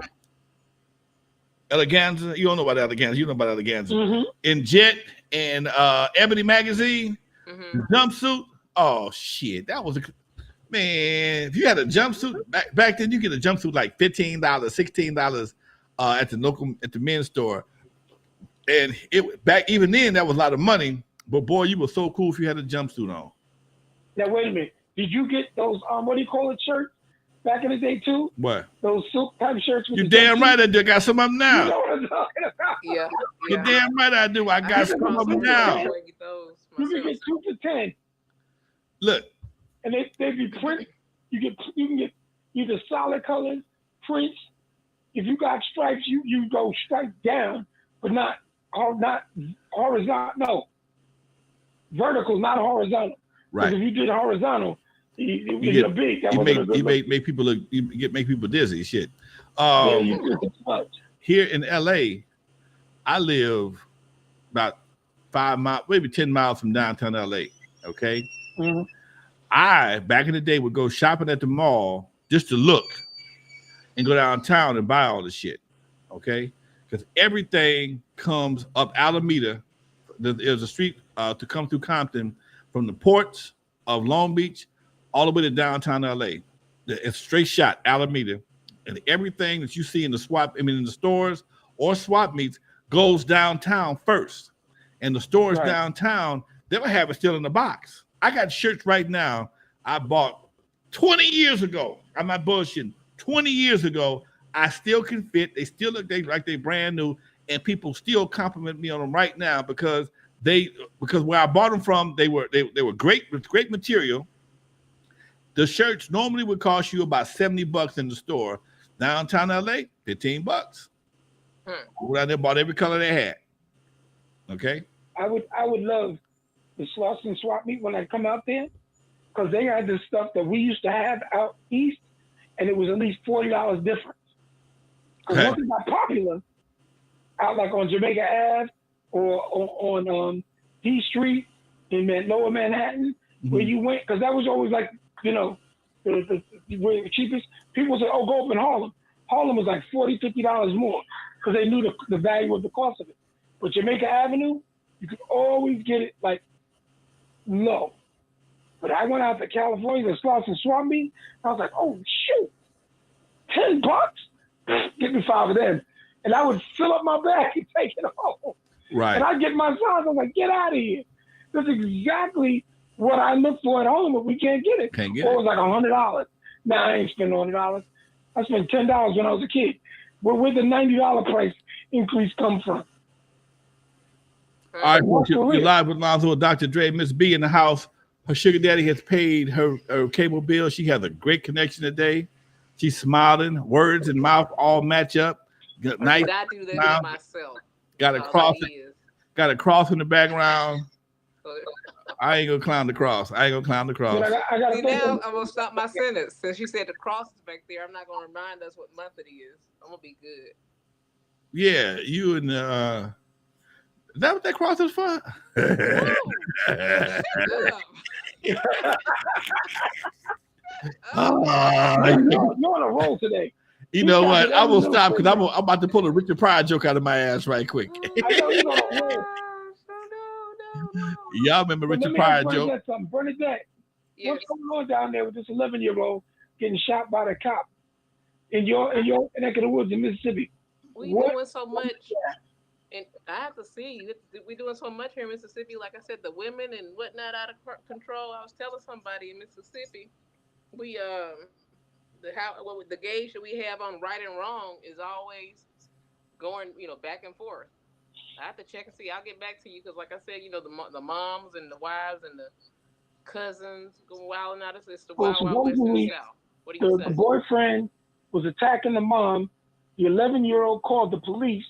Eleganza. You don't know about Eleganza. You know about Eleganza. Mm-hmm. In Jet and Ebony magazine, jumpsuit. Oh shit, that was man. If you had a jumpsuit back then, you get a jumpsuit like $15, $16 at the men's store, and even then that was a lot of money. But boy, you were so cool if you had a jumpsuit on. Now wait a minute. Did you get those what do you call it shirts back in the day too? What? Those silk type shirts. You damn right I do. I got some of them now. You know what I'm talking about? Yeah. You damn right I do. I got some of them now. You can get 2 for $10. Look. And they be print. You can get either solid colors, prints. If you got stripes, you go stripe down, but not horizontal. No. Vertical, not horizontal. Right. If you did horizontal, you get big. That you make people look. Make people dizzy. Shit. Here in LA, I live about 5 miles, maybe 10 miles from downtown LA. Okay. Mm-hmm. I back in the day would go shopping at the mall just to look, and go downtown and buy all the shit. Okay, because everything comes up Alameda. There's a street to come through Compton. From the ports of Long Beach all the way to downtown LA. It's straight shot, Alameda. And everything that you see in the stores or swap meets goes downtown first. And the stores Right. downtown, they would have it still in the box. I got shirts right now I bought 20 years ago. I'm not bullshitting. 20 years ago, I still can fit. They still look like they brand new, and people still compliment me on them right now because where I bought them from, they were great with great material. The shirts normally would cost you about $70 in the store. Downtown LA, $15. Went out there, bought every color they had. Okay. I would love the slots and swap meet when I come out there, because they had this stuff that we used to have out east, and it was at least $40 difference. Because once it got popular, out like on Jamaica Ave or on D Street in Lower Manhattan, where you went, because that was always like, the cheapest. People would say, oh, go up in Harlem. Harlem was like $40, $50 more because they knew the value of the cost of it. But Jamaica Avenue, you could always get it like low. But I went out to California to slots and swap meet. I was like, oh shoot, $10? Get me 5 of them. And I would fill up my bag and take it home. Right. And I'd get my size. I was like, get out of here. That's exactly what I look for at home if we can't get it. Can't get or it. It was like $100. Now I ain't spending $100. I spent $10 when I was a kid. Where'd the $90 price increase come from? All right, folks, you're live with Lonzo and Dr. Dre. Miss B in the house. Her sugar daddy has paid her cable bill. She has a great connection today. She's smiling. Words and mouth all match up. Nice. I do that myself. Got a cross. Got a cross in the background. I ain't gonna clown the cross. I gotta See, now I'm gonna stop my sentence. Since you said the cross is back there, I'm not gonna remind us what month it is. I'm gonna be good. Yeah, you and is that what that cross is for? You're on a roll today. You know what? I will stop because I'm about to pull a Richard Pryor joke out of my ass right quick. I know you're on a roll. Y'all remember Richard Pryor joke? Bernadette, what's going on down there with this 11-year-old getting shot by the cop in your neck of the woods in Mississippi? We doing so much, and I have to see. We doing so much here in Mississippi. Like I said, the women and whatnot out of control. I was telling somebody in Mississippi, we the gauge that we have on right and wrong is always going, back and forth. I have to check and see. I'll get back to you because, like I said, the moms and the wives and the cousins going wild out. It's the wild west and south. What do you say? The boyfriend was attacking the mom. The 11-year-old called the police.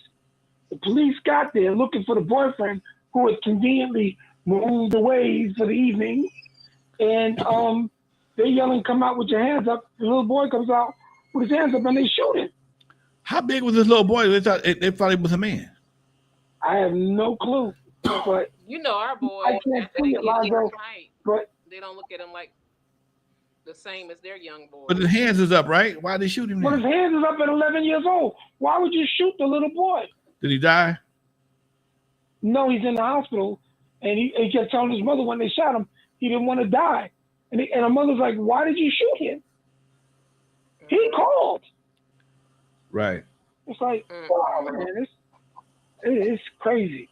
The police got there looking for the boyfriend, who had conveniently moved away for the evening. And they're yelling, "Come out with your hands up!" The little boy comes out with his hands up, and they shoot him. How big was this little boy? They thought he was a man. I have no clue, but our boy. I can't see it, Lonzo. But they don't look at him like the same as their young boy. But his hands is up, right? Why did they shoot him? But his hands is up at 11 years old. Why would you shoot the little boy? Did he die? No, he's in the hospital, and he kept telling his mother when they shot him he didn't want to die, and her mother's like, "Why did you shoot him?" He called. Right. It's like, wow, man, it's crazy.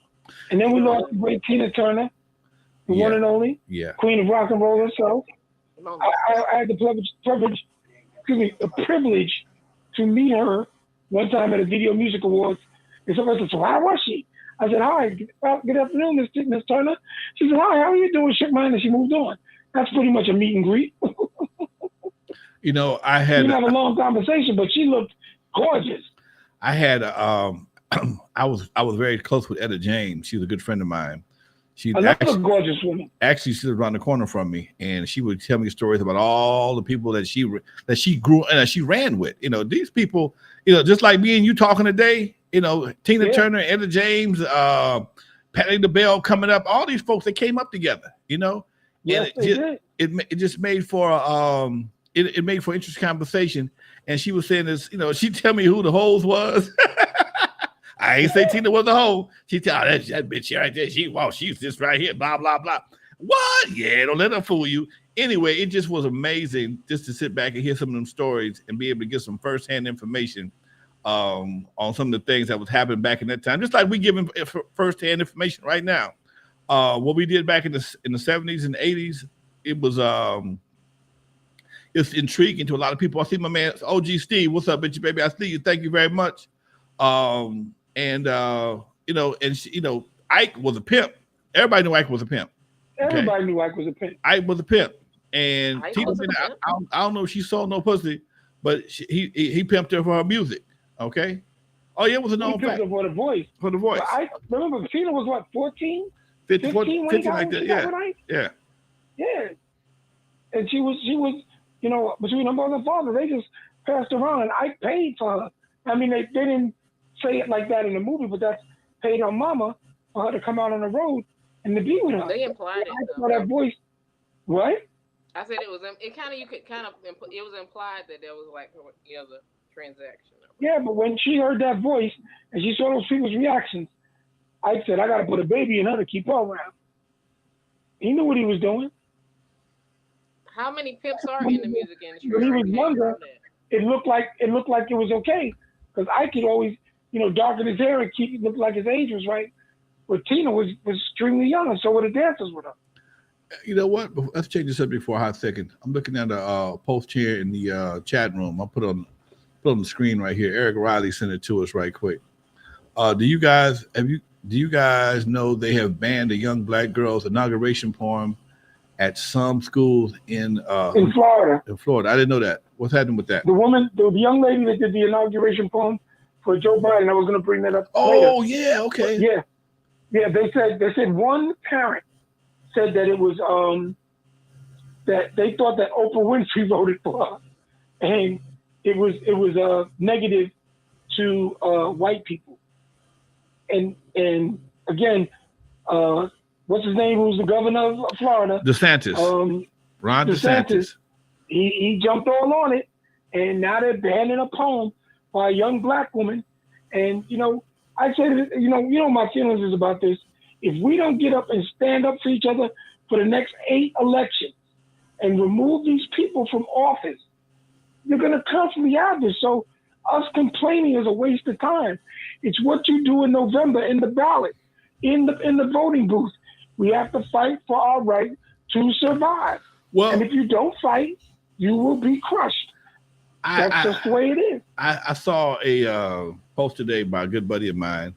And then we lost the great Tina Turner, the one and only, Queen of Rock and Roll herself. I had the privilege to meet her one time at a Video Music Awards. And somebody said, "So how was she?" I said, "Hi, good afternoon, Miss Turner." She said, "Hi, how are you doing?" Shook my hand and she moved on. That's pretty much a meet and greet. I had we had a long conversation, but she looked gorgeous. I had I was very close with Etta James. She was a good friend of mine. She's a gorgeous woman. Actually, she lived around the corner from me, and she would tell me stories about all the people that she grew and she ran with. These people, just like me and you talking today. Tina Turner, Etta James, Patti LaBelle coming up. All these folks that came up together. Yes, it just made for it made for interesting conversation. And she was saying this. She tell me who the hoes was. I ain't say Tina was a hoe. She tell that bitch right there. She's just right here. Blah blah blah. What? Yeah, don't let her fool you. Anyway, it just was amazing just to sit back and hear some of them stories and be able to get some firsthand information on some of the things that was happening back in that time. Just like we giving firsthand information right now. What we did back in the 70s and 80s, it was it's intriguing to a lot of people. I see my man OG Steve. What's up, bitch, baby? I see you. Thank you very much. Ike was a pimp. Everybody knew Ike was a pimp. Everybody knew Ike was a pimp. Ike was a pimp. And Ike Tina, was a pimp. I don't know if she sold no pussy, but he pimped her for her music. Okay. Oh, yeah, it was a known fact. For the voice. For the voice. But I remember Tina was what, 14? 15 when like that. Yeah. Yeah. And she was, between her mother and father, they just passed around and Ike paid for her. I mean, they didn't say it like that in the movie, but that's paid her mama for her to come out on the road and to be with her. They implied it. I saw that voice. What? I said it was implied that there was like the transaction. Yeah, but when she heard that voice and she saw those people's reactions, I said, I got to put a baby in her to keep her around. He knew what he was doing. How many pimps are in the music industry? When he was younger, it looked like it was okay because I could always, darken his hair and keep it look like his age was right. But Tina was extremely young, and so were the dancers with her. You know what? Let's change this up for a hot second. I'm looking at a post here in the chat room. I'll put on the screen right here. Eric Riley sent it to us right quick. Do you guys know they have banned a young black girl's inauguration poem at some schools in Florida? In Florida, I didn't know that. What's happening with that? The young lady that did the inauguration poem for Joe Biden. I was going to bring that up. Oh later. Yeah, okay. Yeah. They said one parent said that it was that they thought that Oprah Winfrey voted for her, and it was negative to white people. And again, what's his name? Who's the governor of Florida? DeSantis. Ron DeSantis. He jumped all on it, and now they're banning a poem by a young black woman. And I say, my feelings is about this. If we don't get up and stand up for each other for the next 8 elections and remove these people from office, you're going to constantly have this. So us complaining is a waste of time. It's what you do in November in the ballot, in the voting booth. We have to fight for our right to survive. Well, and if you don't fight, you will be crushed. That's just the way it is. I saw a post today by a good buddy of mine,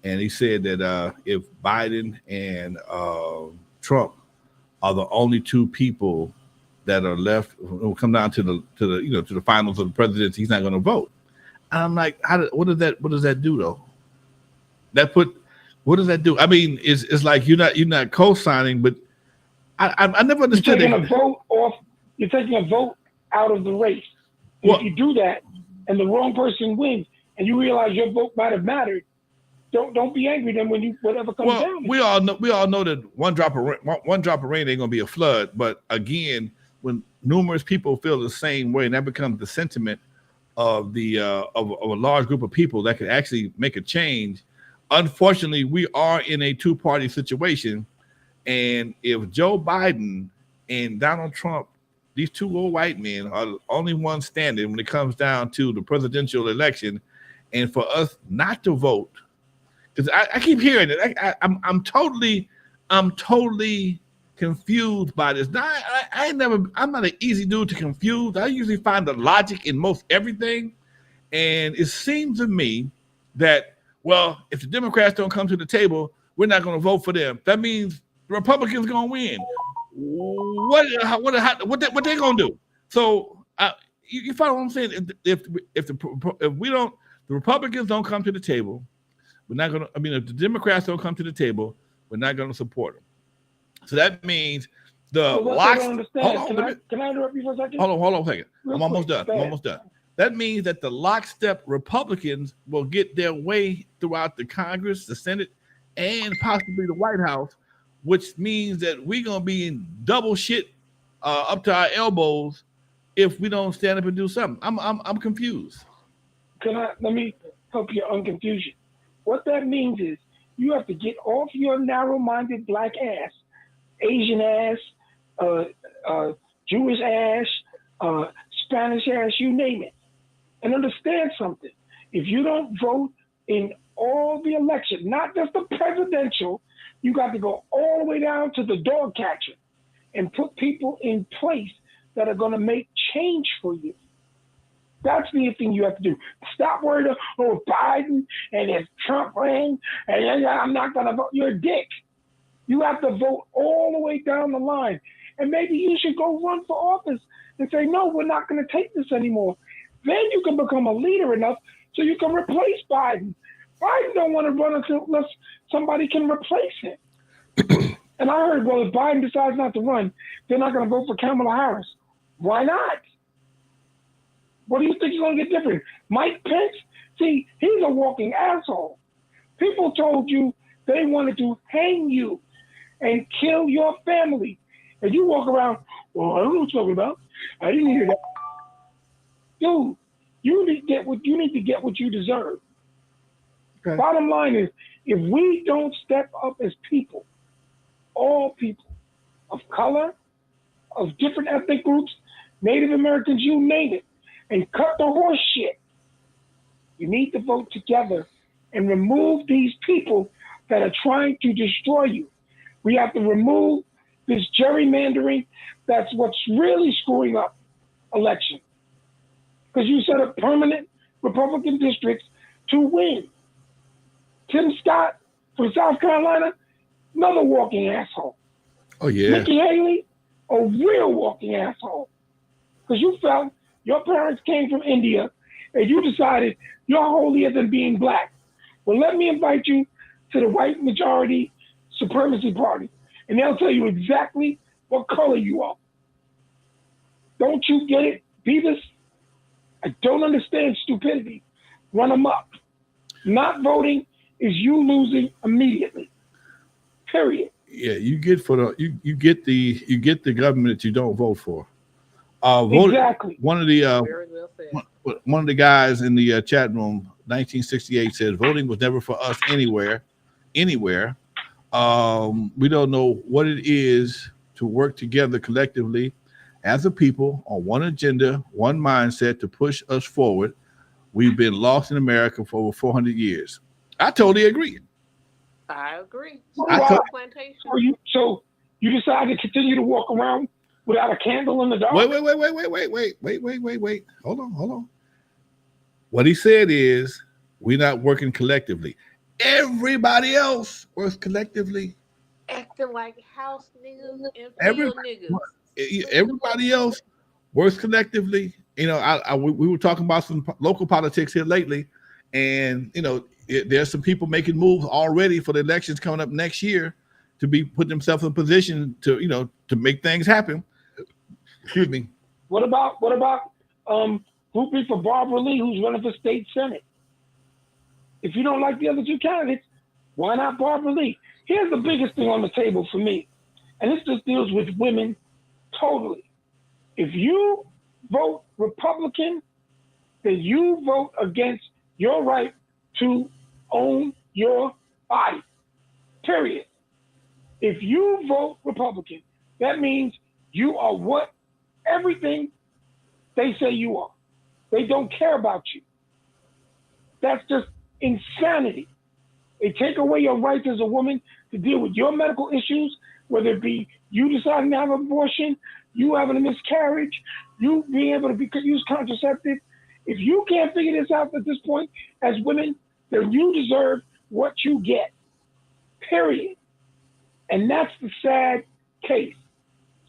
and he said that if Biden and Trump are the only 2 people that are left when we come down to the finals of the presidency, he's not going to vote. And I'm like, what does that do though? What does that do? I mean, it's like you're not co-signing, but I never understood. You're taking a vote out of the race. Well, if you do that and the wrong person wins and you realize your vote might have mattered, don't be angry then when whatever comes down. We all know that one drop of rain ain't gonna be a flood. But again, when numerous people feel the same way, and that becomes the sentiment of of a large group of people that could actually make a change. Unfortunately, we are in a 2-party situation, and if Joe Biden and Donald Trump, these 2 old white men, are the only ones standing when it comes down to the presidential election, and for us not to vote, because I keep hearing it, I'm totally confused by this. Now, I'm not an easy dude to confuse. I usually find the logic in most everything, and it seems to me that, well, if the Democrats don't come to the table, we're not going to vote for them. That means the Republicans going to win. What they going to do? So you follow what I'm saying? If the Republicans don't come to the table, we're not going to. I mean, if the Democrats don't come to the table, we're not going to support them. So that means the locks. Can I interrupt you for a second? Hold on a second. I'm almost done. That means that the lockstep Republicans will get their way throughout the Congress, the Senate, and possibly the White House, which means that we're gonna be in double shit up to our elbows if we don't stand up and do something. I'm confused. Let me help you unconfuse you. What that means is you have to get off your narrow-minded black ass, Asian ass, Jewish ass, Spanish ass, you name it, and understand something. If you don't vote in all the elections, not just the presidential, you got to go all the way down to the dog catcher and put people in place that are going to make change for you. That's the thing you have to do. Stop worrying about, oh, Biden and if Trump ran, and I'm not going to vote. You're a dick. You have to vote all the way down the line. And maybe you should go run for office and say, no, we're not going to take this anymore. Then you can become a leader enough so you can replace Biden. Biden don't want to run unless somebody can replace him. And I heard, well, if Biden decides not to run, they're not going to vote for Kamala Harris. Why not? What do you think is going to get different? Mike Pence? See, he's a walking asshole. People told you they wanted to hang you and kill your family. And you walk around, well, I don't know what you're talking about. I didn't hear that. Dude, you need to get what you deserve. Okay. Bottom line is, if we don't step up as people, all people of color, of different ethnic groups, Native Americans, you name it, and cut the horse shit, you need to vote together and remove these people that are trying to destroy you. We have to remove this gerrymandering. That's what's really screwing up elections. Because you set up permanent Republican districts to win. Tim Scott from South Carolina, another walking asshole. Oh, yeah. Nikki Haley, a real walking asshole. Because you felt your parents came from India and you decided you're holier than being black. Well, let me invite you to the white majority supremacy party, and they'll tell you exactly what color you are. Don't you get it, Beavis? I don't understand stupidity. Run them up. Not voting is you losing immediately. Period. Yeah, you get the government that you don't vote for. Exactly. One of the guys in the chat room, 1968, said voting was never for us anywhere. We don't know what it is to work together collectively as a people on one agenda, one mindset to push us forward. We've been lost in America for over 400 years. I totally agree. I agree. Plantation. So you decide to continue to walk around without a candle in the dark? Wait. Hold on. What he said is, we're not working collectively. Everybody else works collectively. Acting like house niggas and field niggas. Everybody else works collectively. You know, we were talking about some local politics here lately, and there's some people making moves already for the elections coming up next year to be putting themselves in a position to make things happen. Excuse me. What about grouping for Barbara Lee, who's running for state senate? If you don't like the other two candidates, why not Barbara Lee? Here's the biggest thing on the table for me, and this just deals with women totally. If you vote Republican, then you vote against your right to own your body, period. If you vote Republican, that means you are everything they say you are. They don't care about you. That's just insanity. They take away your rights as a woman to deal with your medical issues, whether it be you deciding to have an abortion, you having a miscarriage, you being able to use contraceptive. If you can't figure this out at this point as women, then you deserve what you get, period. And that's the sad case.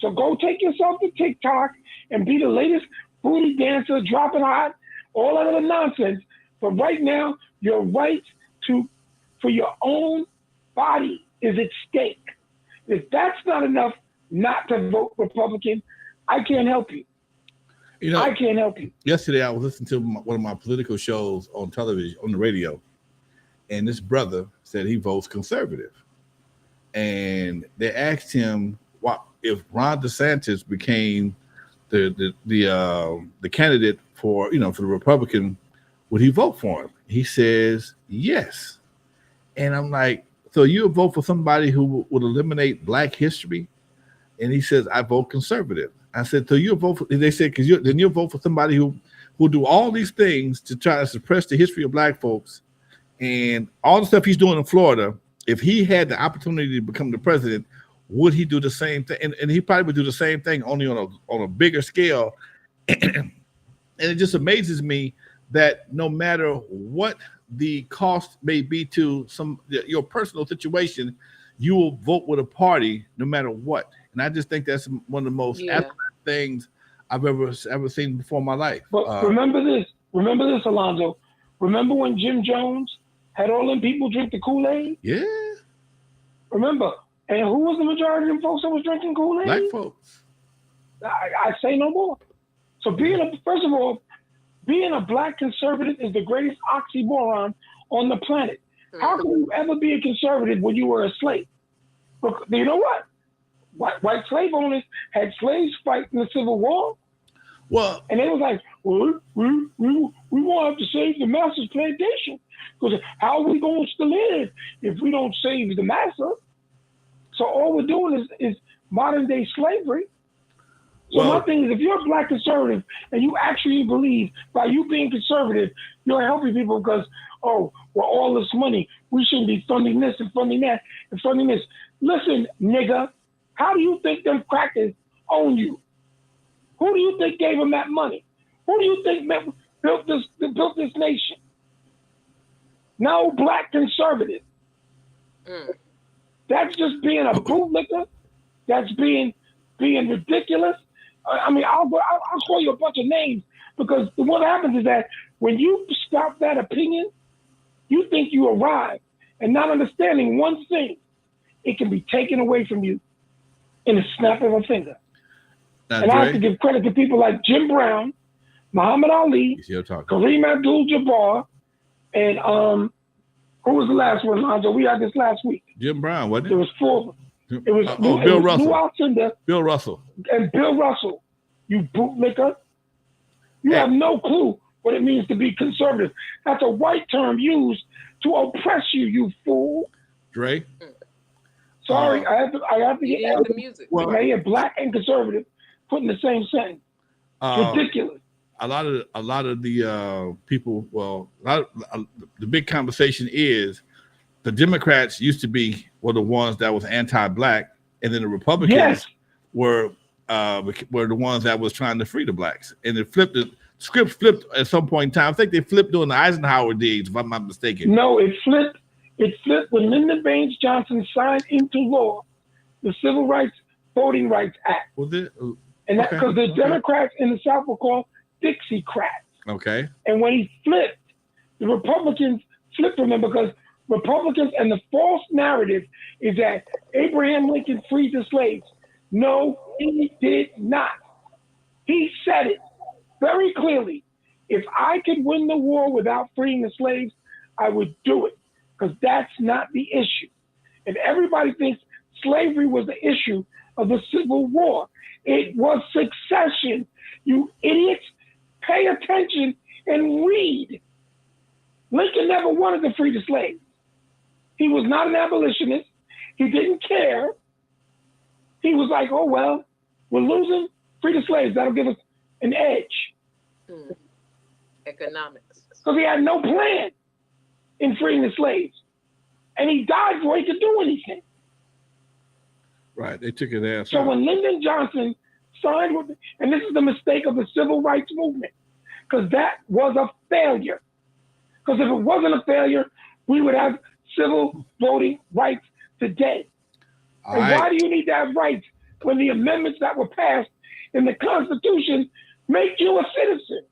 So go take yourself to TikTok and be the latest booty dancer, dropping hot, all that other nonsense. But right now, your right for your own body is at stake. If that's not enough not to vote Republican, I can't help you. I can't help you. Yesterday, I was listening to one of my political shows on television, on the radio, and this brother said he votes conservative. And they asked him what if Ron DeSantis became the candidate for the Republican, would he vote for him? He says yes. And I'm like, so you would vote for somebody who would eliminate Black history? And he says, I vote conservative. I said, so you vote for? They said, because then you'll vote for somebody who who do all these things to try to suppress the history of black folks and all the stuff he's doing in Florida. If he had the opportunity to become the president, would he do the same thing? And he probably would do the same thing, only on a bigger scale. And it just amazes me that no matter what the cost may be to your personal situation, you will vote with a party no matter what. And I just think that's one of the most things I've ever seen before in my life. But remember this, Alonzo. Remember when Jim Jones had all them people drink the Kool-Aid? Yeah. Remember? And who was the majority of them folks that was drinking Kool-Aid? Black folks. I say no more. So first of all, being a black conservative is the greatest oxymoron on the planet. How can you ever be a conservative when you were a slave? Look, you know what? White slave owners had slaves fight in the Civil War. Well, and they was like, well, we want to save the master's plantation. Because how are we going to live if we don't save the master? So all we're doing is modern day slavery. So my thing is, if you're a black conservative and you actually believe by you being conservative, you're helping people because, all this money, we shouldn't be funding this and funding that and funding this. Listen, nigga, how do you think them crackers own you? Who do you think gave them that money? Who do you think built this nation? No black conservative. That's just being a bootlicker. That's being ridiculous. I mean, I'll call you a bunch of names because what happens is that when you stop that opinion, you think you arrive and not understanding one thing, it can be taken away from you in a snap of a finger. And I have to give credit to people like Jim Brown, Muhammad Ali, Kareem Abdul-Jabbar, and who was the last one, Lonzo? We had this last week. Jim Brown, wasn't it? There was four. It was Bill Russell. Lou Alcindor, Bill Russell. And Bill Russell. You bootlicker. You have no clue what it means to be conservative. That's a white term used to oppress you, you fool. Dre? Sorry, I have to get the music. Well, I hear black and conservative put in the same sentence. Ridiculous. A lot of the people, the big conversation is the Democrats used to be the ones that was anti-black, and then the Republicans were the ones that was trying to free the blacks. And it flipped. The script flipped at some point in time. I think they flipped during the Eisenhower days, if I'm not mistaken. No, it flipped. It flipped when Lyndon Baines Johnson signed into law the Civil Rights Voting Rights Act. Was it? And that because the Democrats in the South were called Dixiecrats. Okay. And when he flipped, the Republicans flipped from him because Republicans and the false narrative is that Abraham Lincoln freed the slaves. No, he did not. He said it very clearly. If I could win the war without freeing the slaves, I would do it because that's not the issue. And everybody thinks slavery was the issue of the Civil War. It was succession. You idiots, pay attention and read. Lincoln never wanted to free the slaves. He was not an abolitionist. He didn't care. He was like, oh, well, we're losing, free the slaves. That'll give us an edge. Economics. Because he had no plan in freeing the slaves. And he died before he could do anything. Right, they took his ass So out. when Lyndon Johnson signed with, and this is the mistake of the civil rights movement, because that was a failure. Because if it wasn't a failure, we would have civil voting rights today. And why do you need to have rights when the amendments that were passed in the Constitution make you a citizen?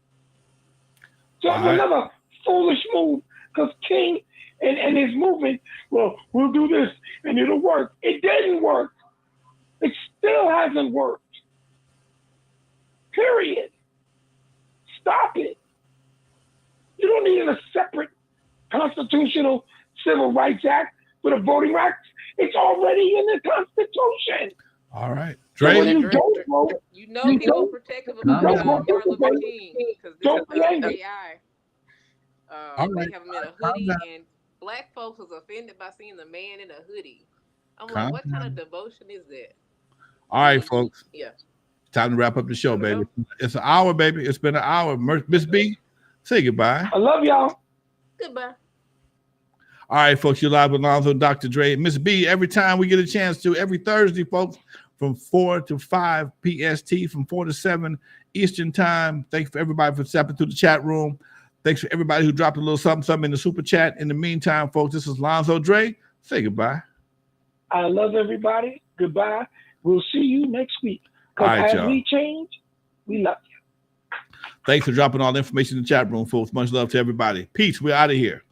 So it's another foolish move because King and his movement, well, we'll do this and it'll work. It didn't work. It still hasn't worked. Period. Stop it. You don't need a separate constitutional civil rights act with a voting rights. It's already in the Constitution. All right. Dre, he's more protective of Martin Luther King because this is AI. They have him in a hoodie, and black folks was offended by seeing the man in a hoodie. I'm like, what kind of devotion is that? All right, folks. Yeah. Time to wrap up the show, baby. It's an hour, baby. It's been an hour. Miss B, say goodbye. I love y'all. Goodbye. All right, folks, you're live with Lonzo and Dr. Dre. Miss B, every time we get a chance to, every Thursday, folks, from 4 to 5 PST, from 4 to 7 Eastern time. Thanks for everybody for stepping through the chat room. Thanks for everybody who dropped a little something in the super chat. In the meantime, folks, this is Lonzo Dre. Say goodbye. I love everybody. Goodbye. We'll see you next week. Because All right, as we change, we love you. Thanks for dropping all the information in the chat room, folks. Much love to everybody. Peace. We're out of here.